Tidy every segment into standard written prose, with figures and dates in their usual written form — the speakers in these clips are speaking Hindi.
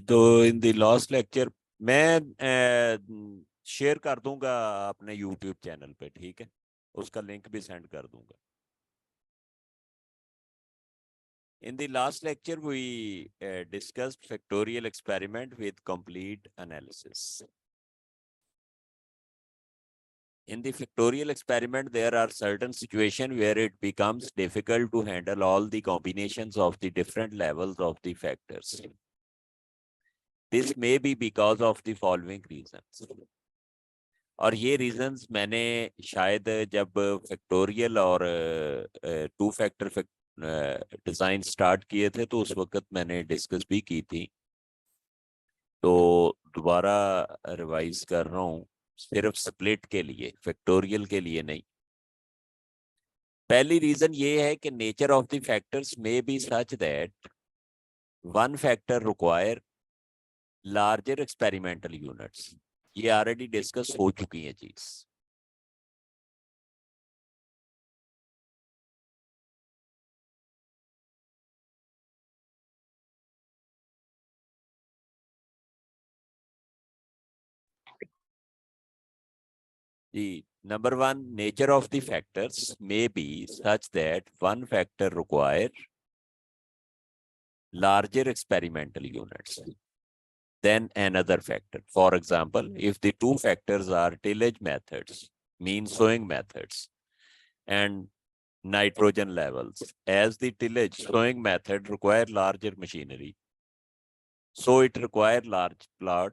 तो इन द लास्ट लेक्चर मैं शेयर कर दूंगा अपने यूट्यूब चैनल पे, ठीक है? उसका लिंक भी सेंड कर दूंगा। In the last lecture, we discussed factorial experiment with complete analysis. In the factorial experiment, there are certain situations where it becomes difficult to handle all the combinations of the different levels of the factors. This may be because of the following reasons. और ये रीजंस मैंने शायद जब फैक्टोरियल और टू फैक्टर डिजाइन स्टार्ट किए थे तो उस वक्त मैंने डिस्कस भी की थी, तो दोबारा रिवाइज कर रहा हूँ, सिर्फ स्प्लिट के लिए, फैक्टोरियल के लिए नहीं। पहली रीजन ये है कि nature of the factors may be such that one factor require larger experimental units. ये ऑलरेडी डिस्कस हो चुकी है चीज। The number one, nature of the factors may be such that one factor require larger experimental units than another factor. For example, if the two factors are tillage methods, mean sowing methods, and nitrogen levels, as the tillage sowing method require larger machinery, so it require large plot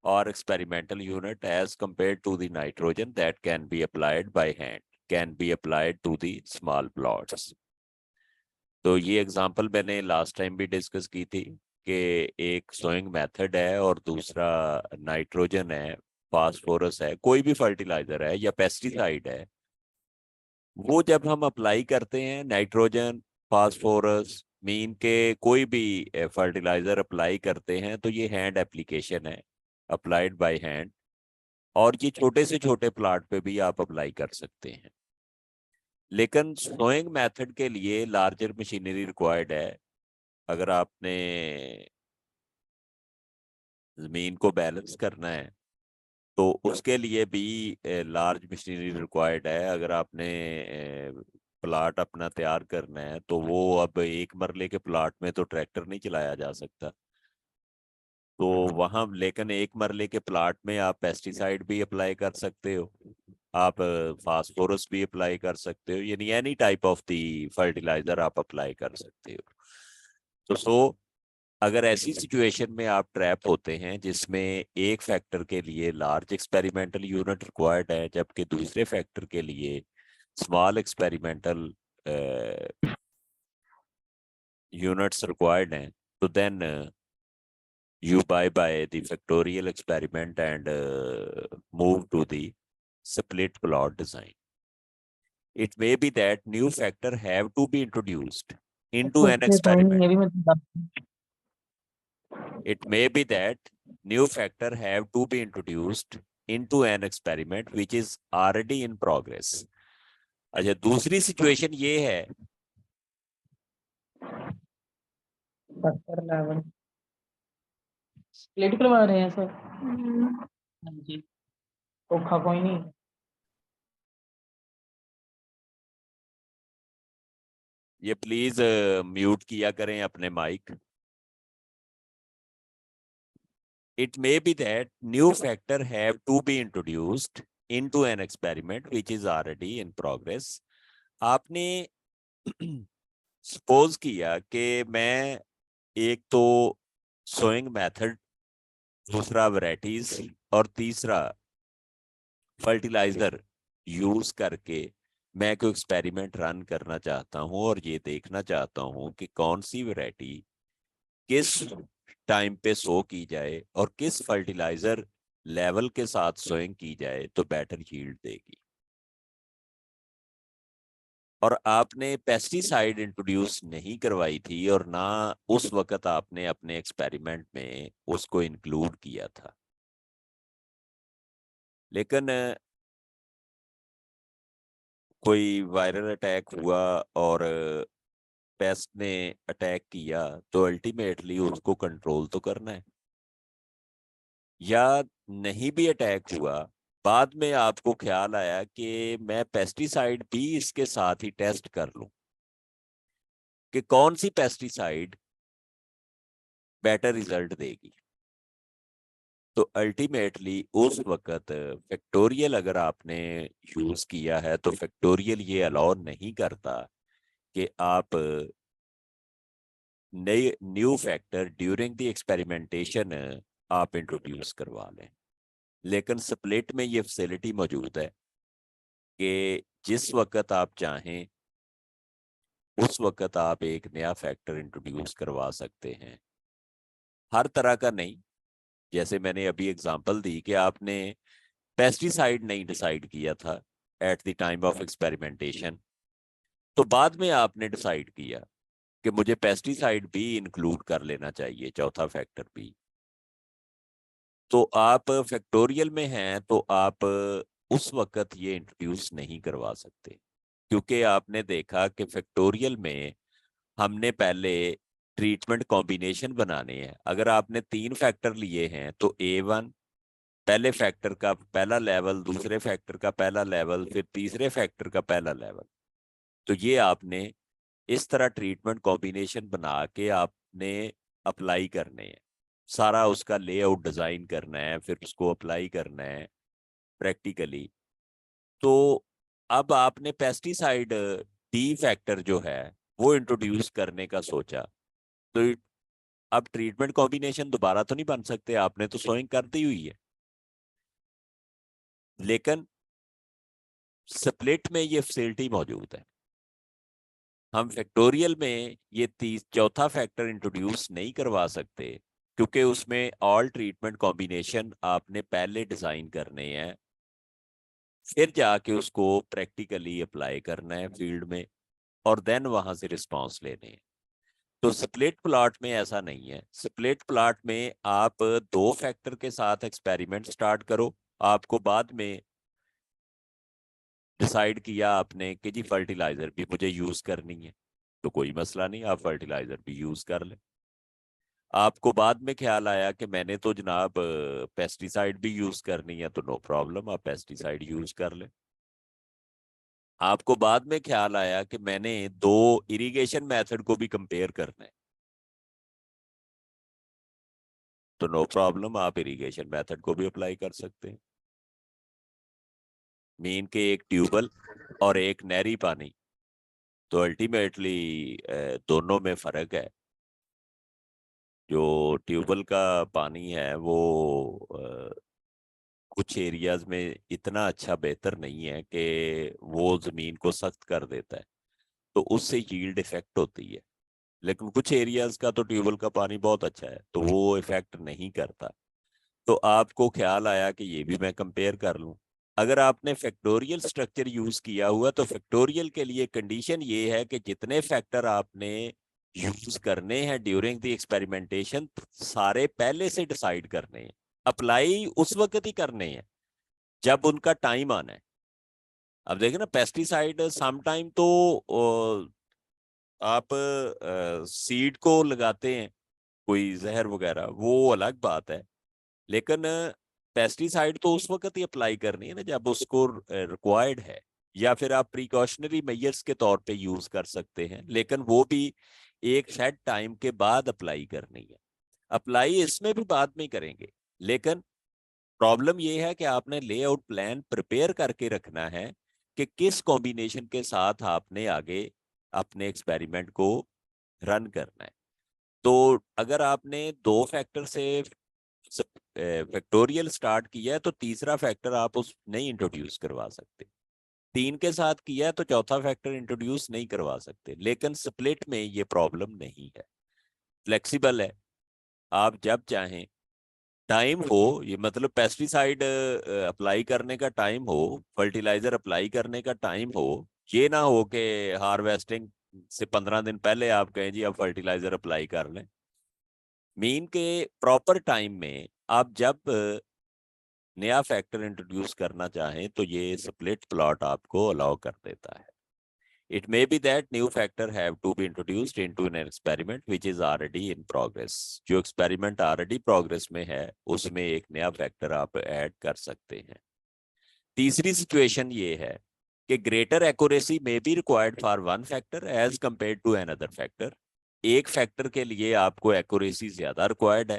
or experimental unit as compared to the nitrogen that can be applied by hand, can be applied to the small plots. तो ये एग्जांपल मैंने लास्ट टाइम भी डिस्कस की थी कि एक सोइंग मेथड है और दूसरा नाइट्रोजन है, फास्फोरस है, कोई भी फर्टिलाइजर है या पेस्टिसाइड है, वो जब हम अप्लाई करते हैं नाइट्रोजन, फास्फोरस, मीन के कोई भी फर्टिलाइजर अप्लाई करते हैं तो ये हैंड एप्लीकेशन है, अप्लाइड बाय हैंड, और ये छोटे से छोटे प्लाट पे भी आप अप्लाई कर सकते हैं। लेकिन सोइंग मेथड के लिए लार्जर मशीनरी रिक्वायर्ड है। अगर आपने जमीन को बैलेंस करना है तो उसके लिए भी लार्ज मशीनरी रिक्वायर्ड है। अगर आपने प्लाट अपना तैयार करना है तो वो अब एक मरले के प्लाट में तो ट्रैक्टर नहीं चलाया जा सकता, तो वहां लेकिन एक मरले के प्लाट में आप पेस्टिसाइड भी अप्लाई कर सकते हो, आप फास्फोरस भी अप्लाई कर सकते हो, यानी any type of the fertiliser आप अप्लाई कर सकते हो। तो अगर ऐसी सिचुएशन में आप ट्रैप होते हैं जिसमें एक फैक्टर के लिए लार्ज एक्सपेरिमेंटल यूनिट रिक्वायर्ड है जबकि दूसरे फैक्टर के लिए स्मॉल एक्सपेरिमेंटल यूनिट्स रिक्वायर्ड हैं, तो then you by the factorial experiment and move to the split plot design. It may be that new factor have to be introduced into an experiment. It may be that new factor have to be introduced into an experiment which is already in progress. अच्छा, दूसरी सिचुएशन ये है, फैक्टर लेवल स्प्लिट करवा रहे हैं सर। हाँ जी, औखा कोई नहीं। ये प्लीज म्यूट किया करें अपने mic. It may be that new factor have to be introduced into an experiment which is already in progress. आपने सपोज किया कि मैं एक तो सोइंग मेथड, दूसरा वैरायटीज और तीसरा फर्टिलाइजर यूज करके मैं कोई एक्सपेरिमेंट रन करना चाहता हूं और ये देखना चाहता हूं कि कौन सी वैरायटी किस टाइम पे सो की जाए और किस फर्टिलाइजर लेवल के साथ सोइंग की जाए तो बेटर यील्ड देगी। और आपने पेस्टिसाइड इंट्रोड्यूस नहीं करवाई थी और ना उस वक्त आपने अपने एक्सपेरिमेंट में उसको इंक्लूड किया था, लेकिन कोई वायरल अटैक हुआ और पेस्ट ने अटैक किया तो अल्टीमेटली उसको कंट्रोल तो करना है, या नहीं भी अटैक हुआ, बाद में आपको ख्याल आया कि मैं पेस्टिसाइड भी इसके साथ ही टेस्ट कर लूं कि कौन सी पेस्टिसाइड बेटर रिजल्ट देगी, तो अल्टीमेटली उस वक्त फैक्टोरियल अगर आपने यूज किया है तो फैक्टोरियल ये अलाउ नहीं करता कि आप नए new factor during the experimentation आप इंट्रोड्यूस करवा लें। लेकिन स्प्लिट में ये फैसिलिटी मौजूद है कि जिस वक्त आप चाहें उस वक्त आप एक नया फैक्टर इंट्रोड्यूस करवा सकते हैं, हर तरह का नहीं। जैसे मैंने अभी एग्जांपल दी कि आपने पेस्टिसाइड नहीं डिसाइड किया था at the time of experimentation, तो बाद में आपने डिसाइड किया कि मुझे पेस्टिसाइड भी इंक्लूड कर लेना चाहिए, चौथा फैक्टर भी, तो आप फैक्टोरियल में हैं तो आप उस वक्त ये इंट्रोड्यूस नहीं करवा सकते, क्योंकि आपने देखा कि फैक्टोरियल में हमने पहले ट्रीटमेंट कॉम्बिनेशन बनाने हैं। अगर आपने 3 फैक्टर लिए हैं तो A1 पहले फैक्टर का पहला लेवल, दूसरे फैक्टर का पहला लेवल, फिर तीसरे फैक्टर का पहला लेवल, तो ये आपने इस तरह ट्रीटमेंट कॉम्बिनेशन बना के आपने अप्लाई करने हैं, सारा उसका लेआउट डिजाइन करना है, फिर उसको अप्लाई करना है प्रैक्टिकली। तो अब आपने पेस्टिसाइड डी फैक्टर जो है वो इंट्रोड्यूस करने का सोचा, तो अब ट्रीटमेंट कॉम्बिनेशन दोबारा तो नहीं बन सकते, आपने तो सोइंग कर दी हुई है। लेकिन स्प्लिट में ये फैसिलिटी मौजूद है, हम फैक्टोरियल में ये चौथा फैक्टर इंट्रोड्यूस नहीं करवा सकते, क्योंकि उसमें ऑल ट्रीटमेंट कॉम्बिनेशन आपने पहले डिजाइन करने हैं, फिर जाके उसको प्रैक्टिकली अप्लाई करना है फील्ड में, और देन वहां से रिस्पॉन्स लेने हैं। तो स्प्लिट प्लॉट में ऐसा नहीं है। स्प्लिट प्लॉट में आप 2 फैक्टर के साथ एक्सपेरिमेंट स्टार्ट करो, आपको बाद में डिसाइड किया आपने कि जी फर्टिलाइजर भी मुझे यूज करनी है, तो कोई मसला नहीं, आप फर्टिलाइजर भी यूज कर लें। आपको बाद में ख्याल आया कि मैंने तो जनाब पेस्टिसाइड भी यूज करनी है, तो नो प्रॉब्लम, आप पेस्टिसाइड यूज कर लें। आपको बाद में ख्याल आया कि मैंने 2 इरिगेशन मेथड को भी कंपेयर करना है, तो नो प्रॉब्लम, आप इरिगेशन मेथड को भी अप्लाई कर सकते हैं। मीन के एक ट्यूबल और एक नहरी पानी, तो अल्टीमेटली दोनों में फर्क है। जो ट्यूबल का पानी है वो कुछ एरियाज में इतना अच्छा बेहतर नहीं है कि वो जमीन को सख्त कर देता है, तो उससे यील्ड इफेक्ट होती है। लेकिन कुछ एरियाज का तो ट्यूबल का पानी बहुत अच्छा है, तो वो इफेक्ट नहीं करता। तो आपको ख्याल आया कि ये भी मैं कंपेयर कर लूं। अगर आपने फैक्टोरियल स्ट्रक्चर यूज किया हुआ तो फैक्टोरियल के लिए कंडीशन ये है कि जितने फैक्टर आपने यूज करने हैं ड्यूरिंग द एक्सपेरिमेंटेशन सारे पहले से डिसाइड करने हैं, अप्लाई उस वक्त ही करने हैं जब उनका टाइम आना है। अब देखें ना, पेस्टिसाइड सम टाइम तो आप सीड को लगाते हैं, कोई जहर वगैरह, वो अलग बात है। लेकिन पेस्टिसाइड तो उस वक्त ही अप्लाई करनी है ना जब उसको रिक्वायर्ड है, या फिर आप प्रिकॉशनरी मेजर्स के तौर पे यूज कर सकते हैं, लेकिन वो भी एक सेट टाइम के बाद अप्लाई करनी है। अप्लाई इसमें भी बाद में करेंगे, लेकिन प्रॉब्लम ये है कि आपने लेआउट प्लान प्रिपेयर करके रखना है कि किस कॉम्बिनेशन के साथ आपने आगे अपने एक्सपेरिमेंट को रन करना है। तो अगर आपने 2 फैक्टर से फैक्टोरियल स्टार्ट किया है तो तीसरा फैक्टर आप उस नहीं इंट्रोड्यूस करवा सकते, 3 के साथ किया है तो चौथा फैक्टर इंट्रोड्यूस नहीं करवा सकते। लेकिन स्प्लिट में ये प्रॉब्लम नहीं है, फ्लेक्सिबल है, आप जब चाहें, टाइम हो, ये मतलब पेस्टिसाइड अप्लाई करने का टाइम हो, फर्टिलाइजर अप्लाई करने का टाइम हो, ये ना हो कि हार्वेस्टिंग से 15 दिन पहले आप कहें जी अब फर्टिलाइजर अप्लाई कर लें। मीन के प्रॉपर टाइम में आप जब नया फैक्टर इंट्रोड्यूस करना चाहें तो ये स्प्लिट प्लॉट आपको अलाउ कर देता है। It may be that new factor have to be introduced into an experiment which is already in progress. जो experiment already progress में है उसमें एक नया factor आप ऐड कर सकते हैं। तीसरी सिचुएशन ये है कि greater accuracy may be required for one factor as compared to another factor. एक फैक्टर के लिए आपको एक्यूरेसी ज्यादा रिक्वायर्ड है,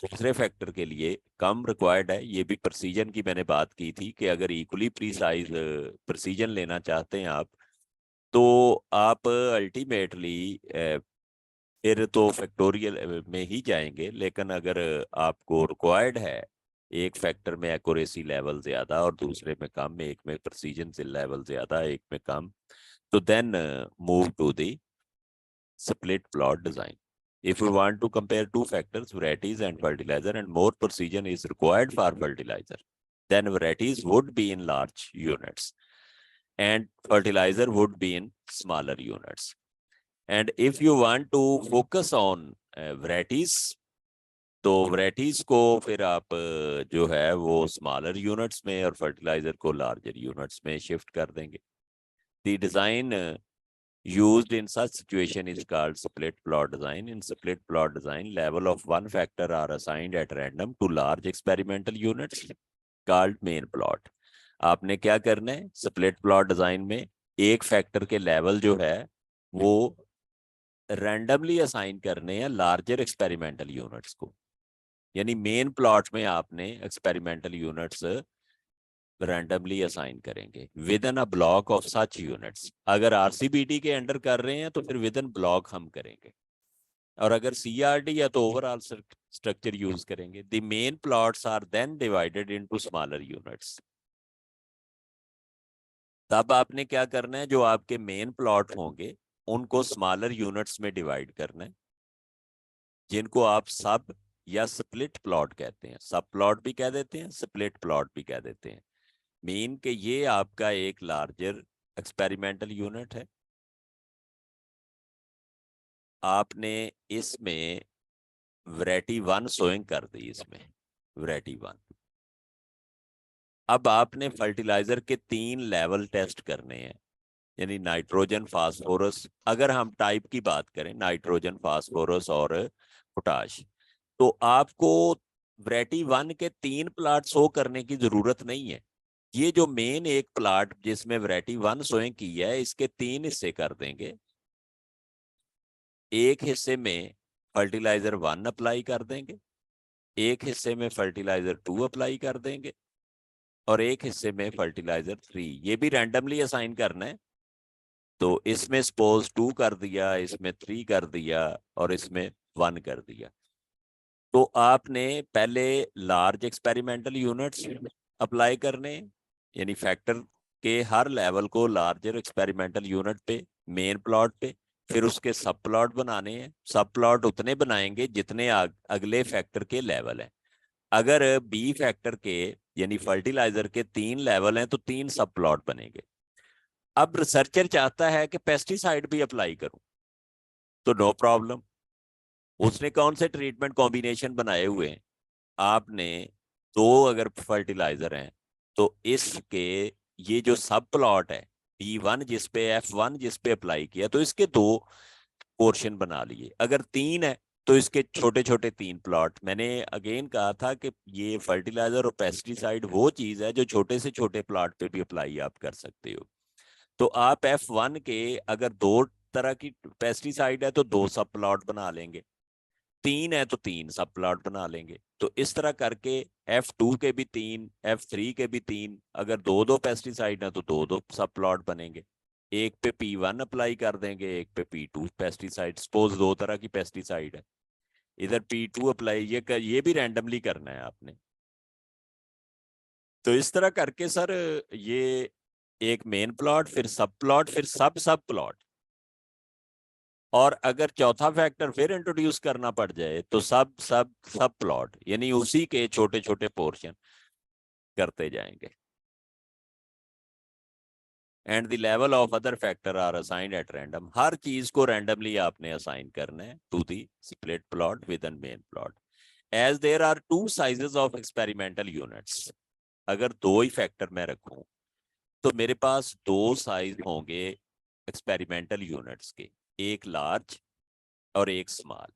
दूसरे फैक्टर के लिए कम रिक्वायर्ड है। ये भी प्रिसीजन की मैंने बात की थी कि अगर इक्वली प्रीसाइज प्रिसीजन लेना चाहते हैं आप, तो आप अल्टीमेटली फिर तो फैक्टोरियल में ही जाएंगे। लेकिन अगर आपको रिक्वायर्ड है एक फैक्टर में एक्यूरेसी लेवल ज्यादा और दूसरे में कम, एक में प्रिसीजन से लेवल ज्यादा एक में कम, तो then move to the split plot design. If we want to compare two factors, varieties and fertilizer, and more precision is required for fertilizer, then varieties would be in large units and fertilizer would be in smaller units. And if you want to focus on varieties, तो varieties को फिर आप जो है वो smaller units में और fertilizer को larger units में shift कर देंगे। The design used in such situation is called split plot design. In split plot design, level of one factor are assigned at random to large experimental units called main plot. आपने क्या करना है split plot design में, एक फैक्टर के लेवल जो है वो रैंडमली असाइन करने हैं लार्जर एक्सपेरिमेंटल यूनिट्स को। यानी मेन प्लॉट में आपने एक्सपेरिमेंटल यूनिट्स रैंडमली असाइन करेंगे with in a block of such units. अगर आरसीबीटी के अंडर कर रहे हैं तो फिर विद इन ब्लॉक हम करेंगे, और अगर सीआरडी या तो ओवरऑल स्ट्रक्चर यूज करेंगे। The main plots are then divided into smaller units. तब आपने क्या करना है, जो आपके मेन प्लॉट होंगे उनको स्मॉलर यूनिट्स में डिवाइड करना है, जिनको आप सब या स्प्लिट प्लॉट कहते हैं। सब प्लॉट भी कह देते हैं, स्प्लिट प्लॉट भी कह देते हैं। मीन के ये आपका एक लार्जर एक्सपेरिमेंटल यूनिट है, आपने इसमें वैरायटी 1 सोइंग कर दी, इसमें वैरायटी 1। अब आपने फर्टिलाइजर के 3 लेवल टेस्ट करने हैं, यानी नाइट्रोजन, फास्फोरस, अगर हम टाइप की बात करें नाइट्रोजन, फास्फोरस और पोटाश, तो आपको वैरायटी 1 के 3 प्लाट शो करने की जरूरत नहीं है। ये जो मेन एक प्लाट जिसमें वैरायटी 1 सोइंग की है, इसके 3 हिस्से कर देंगे। एक हिस्से में फर्टिलाइजर 1 अप्लाई कर देंगे, एक हिस्से में फर्टिलाइजर 2 अप्लाई कर देंगे, और एक हिस्से में फर्टिलाइजर 3। ये भी रैंडमली असाइन करना है, तो इसमें सपोज 2 कर दिया, इसमें 3 कर दिया और इसमें 1 कर दिया। तो आपने पहले लार्ज एक्सपेरिमेंटल यूनिट्स अप्लाई करने, यानी फैक्टर के हर लेवल को लार्जर एक्सपेरिमेंटल यूनिट पे, मेन प्लॉट पे, फिर उसके सब प्लॉट बनाने हैं। सब प्लॉट उतने बनाएंगे जितने अगले फैक्टर के लेवल हैं। अगर बी फैक्टर के यानी फर्टिलाइजर के 3 लेवल हैं तो 3 सब प्लॉट बनेंगे। अब रिसर्चर चाहता है कि पेस्टिसाइड भी अप्लाई करूं, तो नो प्रॉब्लम। उसने कौन से ट्रीटमेंट कॉम्बिनेशन बनाए हुए हैं, आपने 2 अगर फर्टिलाइजर हैं तो इसके ये जो सब प्लॉट है B1 जिसपे F1 जिसपे अप्लाई किया, तो इसके 2 पोर्शन बना लिए। अगर 3 है तो इसके छोटे छोटे 3 प्लॉट। मैंने अगेन कहा था कि ये फर्टिलाइजर और पेस्टिसाइड वो चीज है जो छोटे से छोटे प्लॉट पे भी अप्लाई आप कर सकते हो। तो आप F1 के अगर 2 तरह की पेस्टिसाइड है तो 2 सब प्लॉट बना लेंगे, 3 है तो 3 सब प्लॉट बना लेंगे। तो इस तरह करके F2 के भी 3, F3 के भी 3, अगर 2-2 पेस्टिसाइड है तो 2-2 सब प्लॉट बनेंगे। एक पे P1 अप्लाई कर देंगे, एक पे P2 पेस्टिसाइड। सपोज 2 तरह की पेस्टिसाइड है, इधर P2 अप्लाई, ये भी रैंडमली करना है आपने। तो इस तरह करके सर ये एक मेन प्लॉट, फिर सब प्लॉट, फिर सब सब प्लॉट, और अगर चौथा फैक्टर फिर इंट्रोड्यूस करना पड़ जाए तो सब सब सब प्लॉट, यानी उसी के छोटे छोटे पोर्शन करते जाएंगे। And the level of other factor are assigned at random. हर चीज को रैंडमली आपने असाइन करना है to the split plot with an main plot. As there are 2 sizes of experimental units, अगर 2 ही फैक्टर मैं रखूं तो मेरे पास 2 साइज होंगे एक्सपेरिमेंटल यूनिट्स के, एक लार्ज और एक small,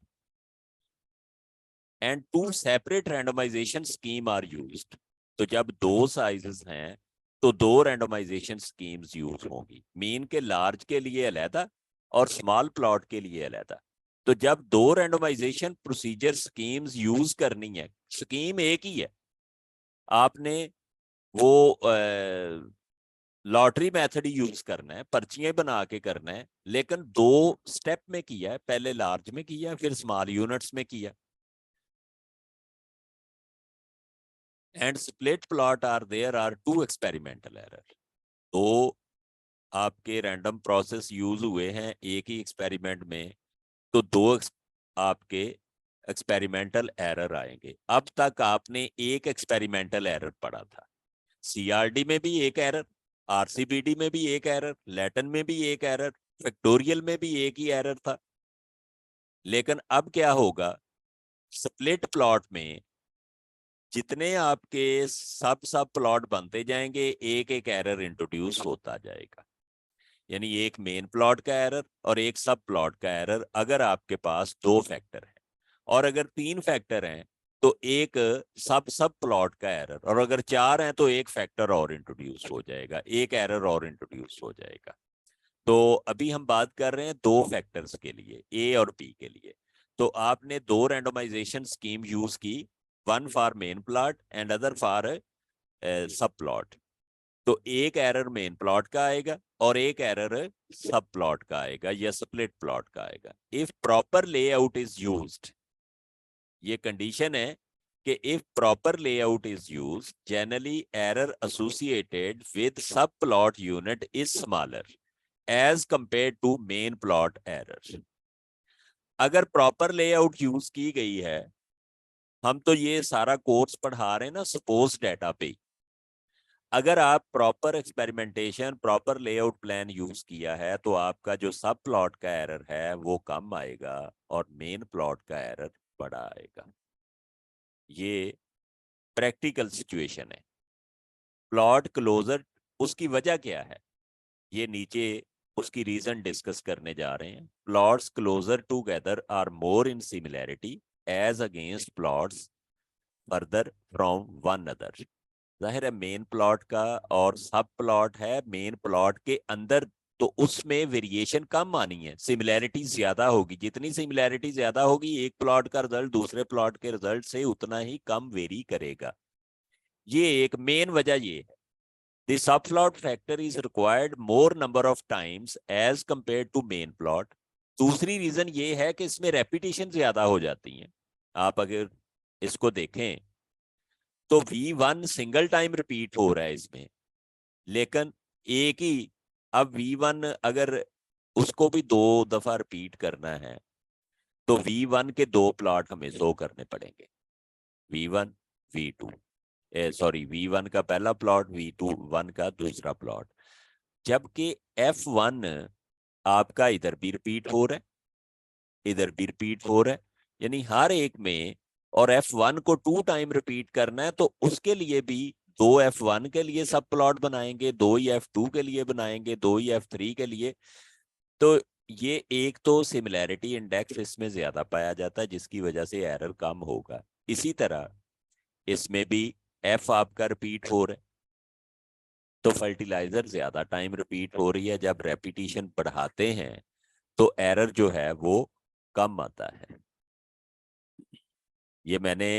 and two separate randomization scheme are used. तो जब दो साइजेस हैं तो दो रैंडमाइजेशन स्कीम्स यूज होंगी, मीन के लार्ज के लिए अलहदा और स्मॉल प्लॉट के लिए अलहदा। तो जब दो रैंडमाइजेशन प्रोसीजर स्कीम्स यूज करनी है, स्कीम एक ही है, आपने वो लॉटरी मेथड ही यूज करना है, पर्चियां बना के करना है, लेकिन दो स्टेप में किया है, पहले लार्ज में किया फिर स्मॉल यूनिट्स में किया। And split plot are there are two experimental error. तो आपके रैंडम प्रोसेस यूज हुए हैं एक ही एक्सपेरिमेंट में, तो दो आपके एक्सपेरिमेंटल एरर आएंगे। अब तक आपने एक एक्सपेरिमेंटल एरर पढ़ा था, सीआरडी में भी एक एरर, आरसीबीडी में भी एक एरर, लैटिन में भी एक एरर, फैक्टोरियल में भी एक ही एरर था। लेकिन अब क्या होगा, स्प्लिट प्लॉट में जितने आपके सब सब प्लॉट बनते जाएंगे एक एक एरर इंट्रोड्यूस होता जाएगा। यानी एक मेन प्लॉट का एरर और एक सब प्लॉट का एरर, अगर आपके पास दो फैक्टर है, और अगर तीन फैक्टर हैं तो एक सब सब प्लॉट का एरर, और अगर चार हैं तो एक फैक्टर और इंट्रोड्यूस हो जाएगा, एक एरर और इंट्रोड्यूस हो जाएगा। तो अभी हम बात कर रहे हैं दो फैक्टर्स के लिए, ए और बी के लिए। तो आपने दो रैंडमाइजेशन स्कीम यूज की, one for main plot and other for सब प्लॉट। तो एक एरर मेन प्लॉट का आएगा और एक एरर सब प्लॉट का आएगा या स्प्लिट प्लॉट का आएगा। If proper layout is used, ये कंडीशन है कि if proper layout is used, generally error associated with sub plot unit is smaller as compare to main plot error. अगर प्रॉपर लेआउट यूज की गई है, हम तो ये सारा कोर्स पढ़ा रहे हैं ना सपोज डेटा पे, अगर आप proper experimentation proper layout plan use किया है तो आपका जो सब प्लॉट का एरर है वो कम आएगा और मेन प्लॉट का एरर बड़ा आएगा। ये प्रैक्टिकल सिचुएशन है। प्लॉट क्लोजर, उसकी वजह क्या है, ये नीचे उसकी रीजन डिस्कस करने जा रहे हैं। Plots closer together are more in similarity as against plots further from one other. जाहिर है मेन प्लॉट का और सब प्लॉट है मेन प्लॉट के अंदर, तो उसमें वेरिएशन कम आनी है, सिमिलैरिटी ज्यादा होगी। जितनी सिमिलैरिटी ज्यादा होगी एक प्लॉट का रिजल्ट दूसरे प्लॉट के रिजल्ट से उतना ही कम वेरी करेगा। ये एक मेन वजह ये है। The subplot factor is required more number of times as compared to main plot। दूसरी रीजन ये है कि इसमें रेपिटेशन ज्यादा हो जाती हैं। आप अगर इसको देखें तो V1 सिंगल टाइम रिपीट हो रहा है इसमें, लेकिन एक ही, अब V1 अगर उसको भी दो दफा रिपीट करना है तो V1 के दो प्लॉट हमें शो करने पड़ेंगे, V1 V2, सॉरी V1 का पहला प्लॉट, V1 का दूसरा प्लॉट। जबकि F1 आपका इधर भी रिपीट हो रहा है इधर भी रिपीट हो रहा है, यानी हर एक में, और F1 को 2 टाइम रिपीट करना है तो उसके लिए भी दो F1 के लिए सब प्लॉट बनाएंगे, दो ही F2 के लिए बनाएंगे, दो ही F3 के लिए। तो ये एक तो सिमिलैरिटी इंडेक्स इसमें ज्यादा पाया जाता है जिसकी वजह से एरर कम होगा। इसी तरह इसमें भी F आपका रिपीट हो रहा है तो फर्टिलाइजर ज्यादा टाइम रिपीट हो रही है, जब रेपिटेशन बढ़ाते हैं तो एरर जो है वो कम आता है। ये मैंने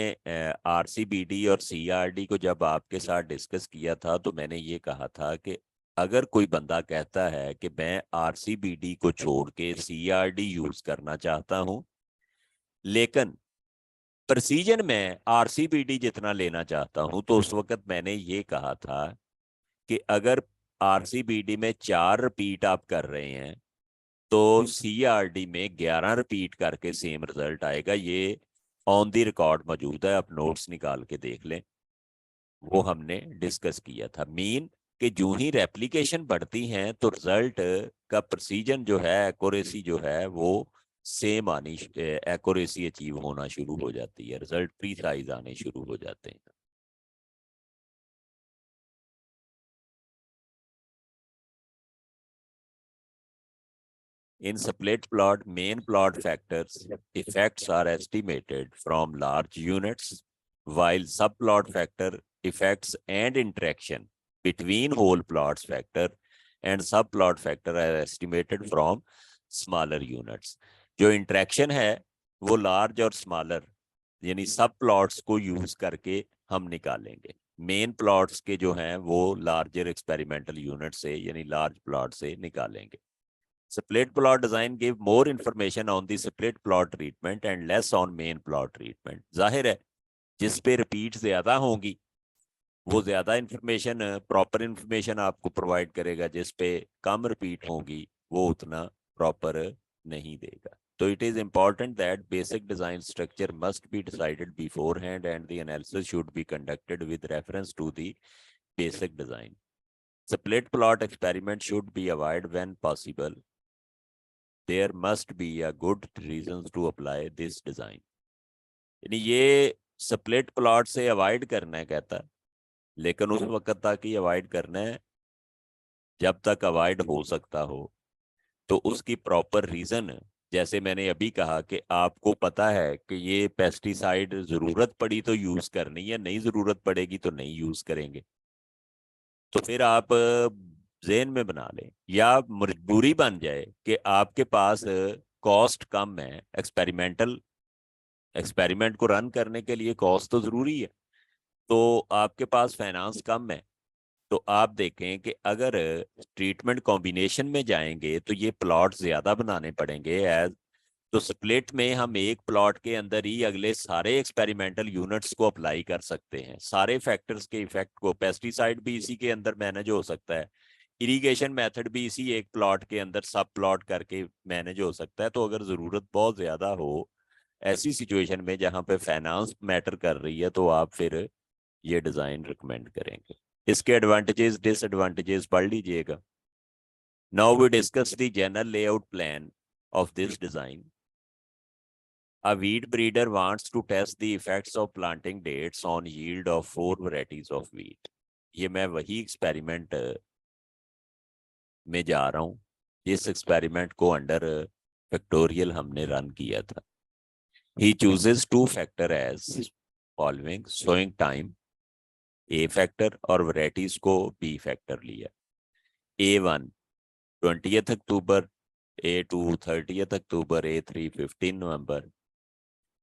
आरसीबीडी और सीआरडी को जब आपके साथ डिस्कस किया था तो मैंने ये कहा था कि अगर कोई बंदा कहता है कि मैं आरसीबीडी को छोड़ के सीआरडी यूज करना चाहता हूं, लेकिन प्रेसिजन में आरसीबीडी जितना लेना चाहता हूं, तो उस वक्त मैंने ये कहा था कि अगर आरसीबीडी में 4 रिपीट आप कर रहे हैं तो सीआरडी में 11 रिपीट करके सेम रिजल्ट आएगा। ये ऑन दी रिकॉर्ड मौजूद है, आप नोट्स निकाल के देख लें, वो हमने डिस्कस किया था। मीन कि जो ही रेप्लिकेशन बढ़ती हैं तो रिजल्ट का प्रेसिजन जो है, एक्यूरेसी जो है वो सेम आनी, एक्यूरेसी अचीव होना शुरू हो जाती है, रिजल्ट प्रीसाइज आने शुरू हो जाते हैं। In split plot, main plot factors effects are estimated from large units, while subplot factor effects and interaction between whole plots factor and subplot factor are estimated from smaller units. जो interaction है वो large और smaller यानी सब प्लॉट्स को यूज करके हम निकालेंगे. मेन प्लॉट्स के जो हैं वो लार्जर एक्सपेरिमेंटल यूनिट से यानी लार्ज प्लॉट से निकालेंगे. Split plot design give more information on the split plot treatment and less on main plot treatment. जाहिर है जिस पे रिपीट ज्यादा होंगी वो ज्यादा इंफॉर्मेशन प्रॉपर इंफॉर्मेशन आपको प्रोवाइड करेगा, जिस पे कम रिपीट होंगी वो उतना प्रॉपर नहीं देगा. तो it is important that basic design structure must be decided beforehand and the analysis should be conducted with reference to the basic design. Split plot experiment should be avoided when possible. There must be a good reasons to apply this design. यानी ये स्प्लिट प्लॉट से अवॉइड करना है कहता है, लेकिन उस वक्त तक ही अवॉइड करना है जब तक अवॉइड हो सकता हो. तो उसकी प्रॉपर रीजन जैसे मैंने अभी कहा कि आपको पता है कि ये पेस्टिसाइड जरूरत पड़ी तो यूज करनी है, नहीं जरूरत पड़ेगी तो नहीं यूज करेंगे. तो फिर आप ज़हन में बना लें या मजबूरी बन जाए कि आपके पास कॉस्ट कम है, एक्सपेरिमेंट को रन करने के लिए कॉस्ट तो जरूरी है, तो आपके पास फाइनेंस कम है. तो आप देखें कि अगर ट्रीटमेंट कॉम्बिनेशन में जाएंगे तो ये प्लॉट ज्यादा बनाने पड़ेंगे. एज तो स्प्लिट में हम एक प्लॉट के अंदर ही अगले सारे एक्सपेरिमेंटल यूनिट्स को अप्लाई कर सकते हैं, सारे फैक्टर्स के इफेक्ट को. पेस्टिसाइड भी इसी के अंदर मैनेज हो सकता है, इरिगेशन मेथड भी इसी एक प्लॉट के अंदर सब प्लॉट करके मैनेज हो सकता है. तो अगर ज़रूरत बहुत ज़्यादा हो ऐसी सिचुएशन में जहाँ पे फाइनेंस मैटर कर रही है तो आप फिर ये डिज़ाइन रिकमेंड करेंगे. इसके एडवांटेजेस डिसएडवांटेजेस पढ़ लीजिएगा. Now we discuss the general layout plan of this design. A wheat breeder wants to test the effects of planting dates on yield of 4 varieties of wheat. ये मैं वही एक्सपेरिमेंट में जा रहा हूँ जिस एक्सपेरिमेंट को अंडर फैक्टोरियल हमने रन किया था. He chooses 2 factor as following: sowing time A factor और varieties को B factor लिया. A1 20th अक्टूबर, A2 30th अक्टूबर, A3 15 नवंबर.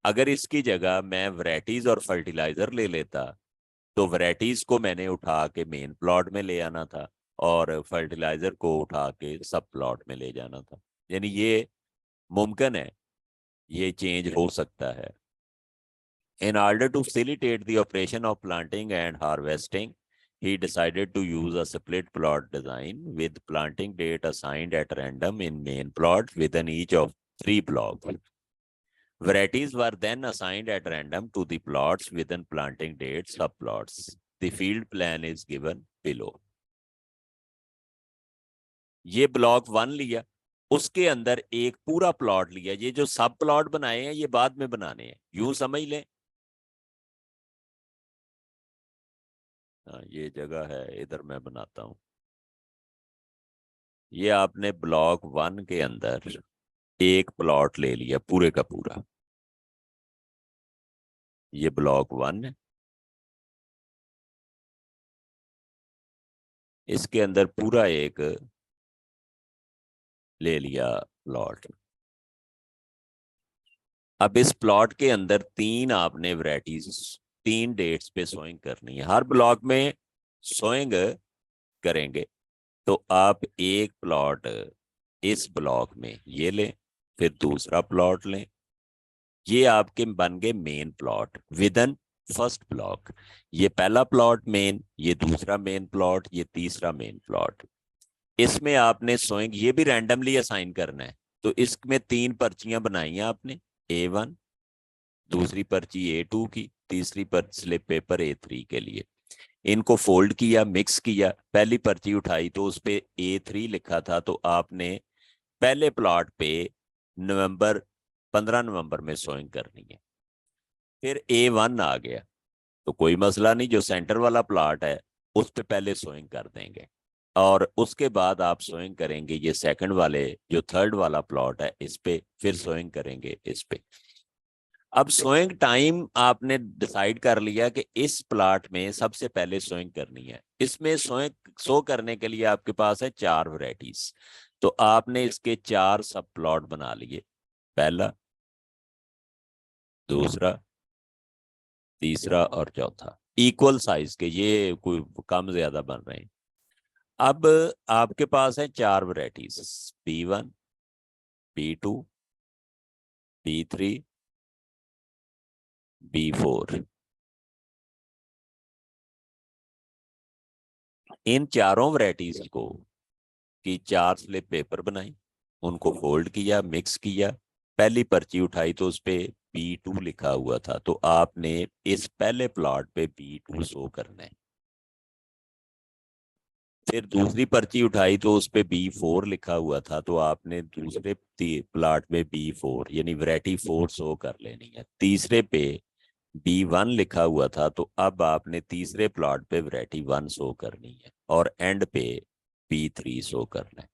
अगर इसकी जगह मैं वैरायटीज और फर्टिलाइजर ले लेता तो वैरायटीज को मैंने उठा के मेन प्लॉट में ले आना था और फर्टिलाइजर को उठा के सब प्लॉट में ले जाना था. यानी ये मुमकिन है, ये चेंज हो सकता है. In order to facilitate the operation of planting and harvesting, he decided to use a split plot design with planting date assigned at random in main plot within each of 3 blocks. Varieties were then assigned at random to the plots within planting date subplots. The field plan is given below. ये ब्लॉक 1 लिया, उसके अंदर एक पूरा प्लॉट लिया. ये जो सब प्लॉट बनाए हैं ये बाद में बनाने हैं, यूं समझ लें. ये जगह है, इधर मैं बनाता हूं. ये आपने ब्लॉक 1 के अंदर एक प्लॉट ले लिया पूरे का पूरा. ये ब्लॉक 1 है, इसके अंदर पूरा एक ले लिया प्लॉट. अब इस प्लॉट के अंदर 3 आपने वैरायटीज 3 डेट्स पे सोइंग करनी है. हर ब्लॉक में सोइंग करेंगे तो आप एक प्लॉट इस ब्लॉक में ये लें, फिर दूसरा प्लॉट लें. ये आपके बन गए main plot within first block. ये पहला प्लॉट मेन, ये दूसरा मेन प्लॉट, ये तीसरा मेन प्लॉट. इसमें आपने सोइंग ये भी रैंडमली असाइन करना है. तो इसमें 3 पर्चियां बनाई हैं आपने, A1, दूसरी पर्ची A2 की, तीसरी पर स्लिप पेपर A3 के लिए. इनको फोल्ड किया, मिक्स किया. पहली पर्ची उठाई तो उस पे A3 लिखा था, तो आपने पहले प्लॉट पे 15 नवंबर में सोइंग करनी है. फिर A1 आ गया तो कोई मसला नहीं, जो सेंटर वाला प्लॉट है उस पे पहले सोइंग कर देंगे. और उसके बाद आप सोइंग करेंगे ये सेकंड वाले जो थर्ड वाला प्लॉट है इस पे, फिर सोइंग करेंगे इस पे। अब सोइंग टाइम आपने डिसाइड कर लिया कि इस प्लॉट में सबसे पहले सोइंग करनी है। इसमें सो करने के लिए आपके पास है 4 वैरायटीज, तो आपने इसके 4 सब प्लॉट बना लिए, पहला, दूसरा, तीसरा और चौथा, इक्वल साइज के, ये कोई कम ज्यादा बन रहे हैं। अब आपके पास है 4 varieties, B1, B2, B3, B4। इन चारों वैरायटीज को की 4 स्लिप पेपर बनाई, उनको फोल्ड किया, मिक्स किया, पहली पर्ची उठाई तो उस पे B2 लिखा हुआ था, तो आपने इस पहले प्लॉट पे B2 शो करना है। फिर दूसरी पर्ची उठाई तो उस पे B4 लिखा हुआ था, तो आपने दूसरे प्लॉट में B4 यानी वैरायटी 4 शो कर लेनी है। तीसरे पे B1 लिखा हुआ था, तो अब आपने तीसरे प्लॉट पे वैरायटी 1 शो करनी है, और एंड पे B3 शो करना है।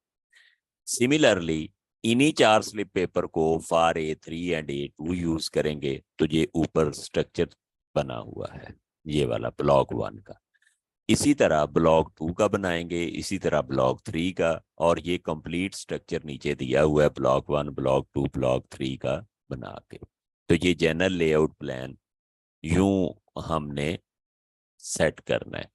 सिमिलरली इन्हीं 4 स्लिप पेपर को for A3 and A2 use करेंगे, तो ये ऊपर स्ट्रक्चर बना हुआ है ये वाला ब्लॉक 1 का। इसी तरह ब्लॉक 2 का बनाएंगे, इसी तरह ब्लॉक 3 का, और ये कंप्लीट स्ट्रक्चर नीचे दिया हुआ है ब्लॉक 1, ब्लॉक 2, ब्लॉक 3 का बना के। तो ये जनरल लेआउट प्लान यूं हमने सेट करना है।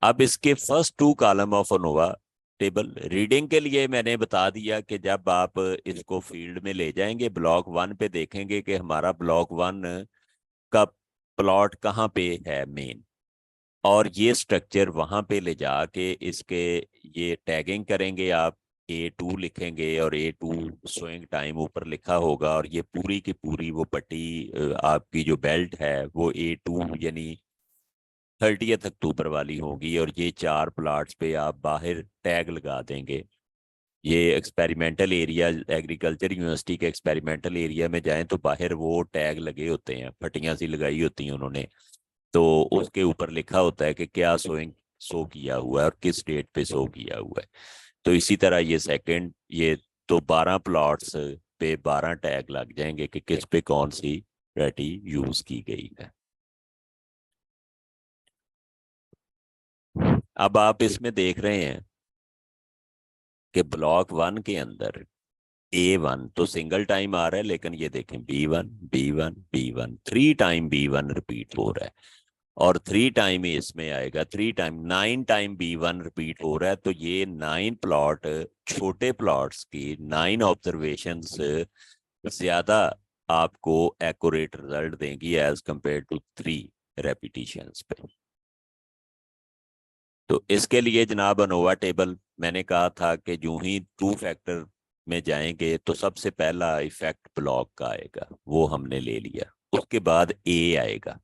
अब इसके first 2 column of ANOVA table reading के लिए मैंने बता दिया कि जब आप इसको फील्ड में ले जाएंगे ब्लॉक 1 पे, देखेंगे कि हमारा ब्लॉक 1 का प्लॉट कहाँ पे है मेन, और ये स्ट्रक्चर वहां पे ले जाके इसके ये टैगिंग करेंगे आप। A2 लिखेंगे और A2 सोइंग टाइम ऊपर लिखा होगा, और ये पूरी की पूरी वो पट्टी आपकी जो बेल्ट है वो A2 यानी 30 अक्टूबर वाली होगी, और ये 4 प्लॉट्स पे आप बाहर टैग लगा देंगे। ये एक्सपेरिमेंटल एरिया, एग्रीकल्चर यूनिवर्सिटी के एक्सपेरिमेंटल एरिया में जाएं तो बाहर वो टैग लगे होते हैं, फटियां सी लगाई होती हैं उन्होंने, तो उसके ऊपर लिखा होता है कि क्या सोइंग शो किया हुआ है और किस डेट पे शो किया हुआ है। तो इसी तरह ये सेकंड, ये तो 12 प्लॉट्स पे 12 टैग लग जाएंगे कि किस पे कौन सी वैरायटी यूज की गई है। अब आप इसमें देख रहे हैं कि ब्लॉक 1 के अंदर A1 तो सिंगल टाइम आ रहा है, लेकिन ये देखें B1 3 टाइम B1 रिपीट हो रहा है, और 3 टाइम इसमें आएगा, 3 टाइम 9 टाइम B1 रिपीट हो रहा है। तो ये 9 प्लॉट, छोटे प्लॉट्स की 9 ऑब्जर्वेशंस ज्यादा आपको एक्यूरेट रिजल्ट देंगी एज कंपेयर टू 3 रेपिटिशंस पे। तो इसके लिए जनाब अनोवा टेबल मैंने कहा था कि जो ही 2 फैक्टर में जाएंगे तो सबसे पहला इफेक्ट ब्लॉक का आएगा, वो हमने ले लिया। उसके बाद A आएगा।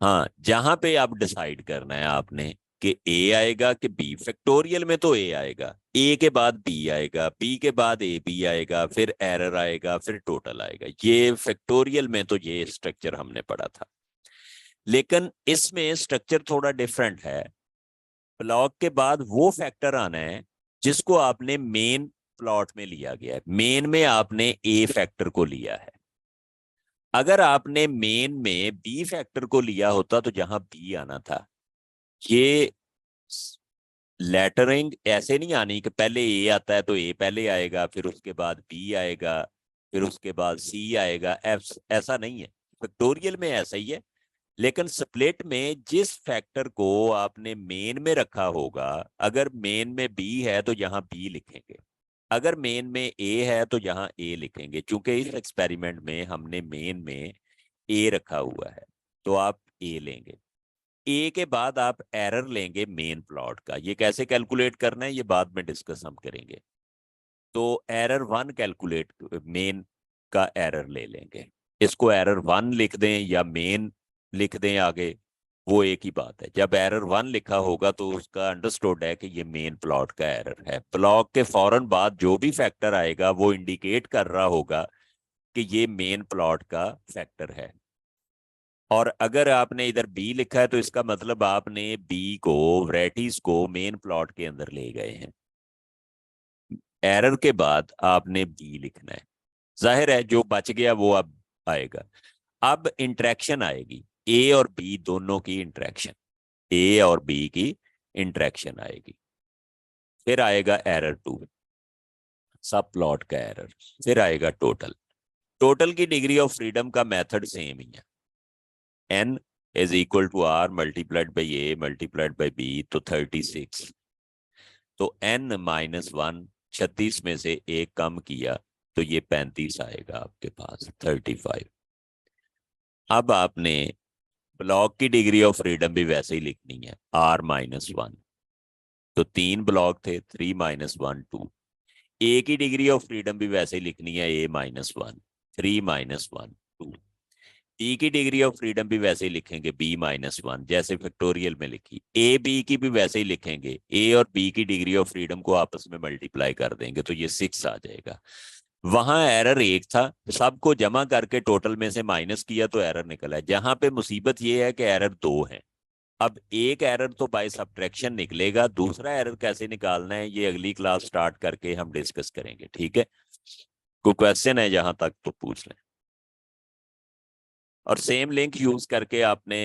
हाँ, जहां पे आप डिसाइड करना है आपने कि A आएगा कि B, फैक्टोरियल में तो A आएगा, A के बाद B आएगा, B के बाद AB आएगा, फिर एरर आएगा, फिर टोटल आएगा। ये फैक्टोरियल में तो ये स्ट्रक्चर हमने पढ़ा था, लेकिन इसमें स्ट्रक्चर थोड़ा डिफरेंट है। ब्लॉक के बाद वो फैक्टर आना है जिसको आपने मेन प्लॉट में लिया गया है। मेन में आपने A फैक्टर को लिया है। अगर आपने मेन में B फैक्टर को लिया होता तो जहां B आना था, ये लेटरिंग ऐसे नहीं आनी कि पहले A आता है तो A पहले आएगा, फिर उसके बाद B आएगा, फिर उसके बाद C आएगा, F, ऐसा नहीं है। फैक्टोरियल में ऐसा ही है, लेकिन स्प्लिट में जिस फैक्टर को आपने मेन में रखा होगा, अगर मेन में B है तो यहाँ B लिखेंगे, अगर मेन में A है तो यहाँ A लिखेंगे। चूंकि इस एक्सपेरिमेंट में हमने मेन में A रखा हुआ है तो आप A लेंगे। A के बाद आप एरर लेंगे मेन प्लॉट का। ये कैसे कैलकुलेट करना है ये बाद में डिस्कस हम करेंगे। तो एरर 1 कैलकुलेट, मेन का एरर ले लेंगे, इसको एरर 1 लिख दें या मेन लिख दें आगे, वो एक ही बात है। जब एरर 1 लिखा होगा तो उसका अंडरस्टूड है कि ये मेन प्लॉट का एरर है। ब्लॉक के फौरन बाद जो भी फैक्टर आएगा वो इंडिकेट कर रहा होगा कि ये मेन प्लॉट का फैक्टर है। और अगर आपने इधर बी लिखा है तो इसका मतलब आपने बी को, वैरायटीज को मेन प्लॉट के अंदर ले गए हैं। एरर के बाद आपने बी लिखना है। जाहिर है जो बच गया वो अब आएगा। अब इंटरेक्शन आएगी, ए और बी दोनों की इंटरेक्शन, ए और बी की इंटरेक्शन आएगी। फिर आएगा एरर 2, सब प्लॉट का एरर। फिर आएगा टोटल। टोटल की डिग्री ऑफ फ्रीडम का मेथड सेम ही है, n is equal to r multiplied by A multiplied by B, तो 36। तो n माइनस 1, 36 में से एक कम किया तो ये 35 आएगा आपके पास, 35। अब आपने ब्लॉक की डिग्री ऑफ फ्रीडम भी वैसे ही लिखनी है, r माइनस 1। तो 3 ब्लॉक थे, 3 माइनस 1 2। ए की डिग्री ऑफ फ्रीडम भी वैसे ही लिखनी है, a माइनस 1, 3 माइनस 1 2। बी की डिग्री ऑफ फ्रीडम भी वैसे ही लिखेंगे, बी माइनस 1, जैसे फैक्टोरियल में लिखी। ए बी की भी वैसे ही लिखेंगे, ए और बी की डिग्री ऑफ फ्रीडम को आपस में मल्टीप्लाई कर देंगे तो ये 6 आ जाएगा। वहां एरर 1 था, सबको जमा करके टोटल में से माइनस किया तो एरर निकला है। जहां पे मुसीबत ये है कि एरर 2 है। अब एक एरर तो बाय सब्ट्रैक्शन निकलेगा, दूसरा एरर कैसे निकालना है ये अगली क्लास स्टार्ट करके हम डिस्कस करेंगे, ठीक है। कोई क्वेश्चन है जहां तक तो पूछ लें। और सेम लिंक यूज करके आपने